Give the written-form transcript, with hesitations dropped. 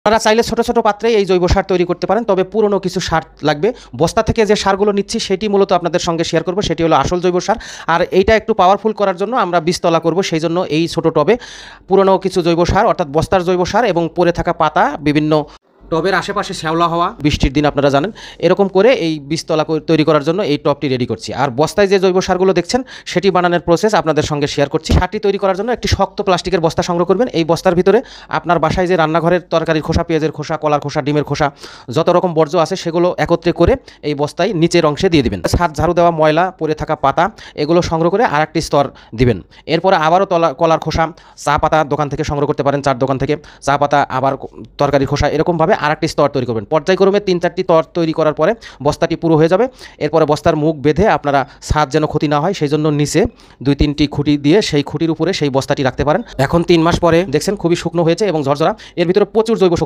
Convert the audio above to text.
আপনারা চাইলে ছোট ছোট পাত্রে এই জৈব সার তৈরি করতে পারেন, তবে পুরনো কিছু সার লাগবে। বস্তা থেকে যে সারগুলো নিচ্ছি সেটি মূলত আপনাদের সঙ্গে শেয়ার করব, সেটি হলো আসল জৈব সার। আর এইটা একটু পাওয়ারফুল করার জন্য আমরা বীজতলা করব, সেই জন্য এই ছোট টবে পুরনো কিছু জৈব সার অর্থাৎ বস্তার জৈব সার এবং পড়ে থাকা পাতা, বিভিন্ন টবের আশেপাশে শ্যাওলা হওয়া, বৃষ্টির দিন আপনারা জানেন, এরকম করে এই বীজতলা তৈরি করার জন্য এই টবটি রেডি করছি। আর বস্তায় যে জৈব সারগুলো দেখছেন সেটি বানানোর প্রসেস আপনাদের সঙ্গে শেয়ার করছি। সারটি তৈরি করার জন্য একটি শক্ত প্লাস্টিকের বস্তা সংগ্রহ করবেন। এই বস্তার ভিতরে আপনার বাসায় যে রান্নাঘরের তরকারির খোসা, পেঁয়াজের খোসা, কলার খোসা, ডিমের খোসা, যত রকম বর্জ্য আছে সেগুলো একত্রে করে এই বস্তায় নিচের অংশে দিয়ে দিবেন। ছাদ ঝাড়ু দেওয়া ময়লা, পড়ে থাকা পাতা, এগুলো সংগ্রহ করে আরেকটি স্তর দিবেন। এরপরে আবারও কলার খোসা, চা পাতা দোকান থেকে সংগ্রহ করতে পারেন, চার দোকান থেকে চা পাতা, আবার তরকারির খোসা, এরকমভাবে আরেকটি স্তর তৈরি করবেন। পর্যায়ক্রমে 3-4টি স্তর তৈরি করার পরে বস্তাটি পুরো হয়ে যাবে। এরপরে বস্তার মুখ বেঁধে আপনারা ছাদ যেন ক্ষতি না হয় সেই জন্য নিচে 2-3টি খুঁটি দিয়ে সেই খুঁটির উপরে সেই বস্তাটি রাখতে পারেন। এখন 3 মাস পরে দেখছেন খুবই শুকনো হয়েছে এবং ঝরঝরা, এর ভিতরে প্রচুর জৈব শক্তি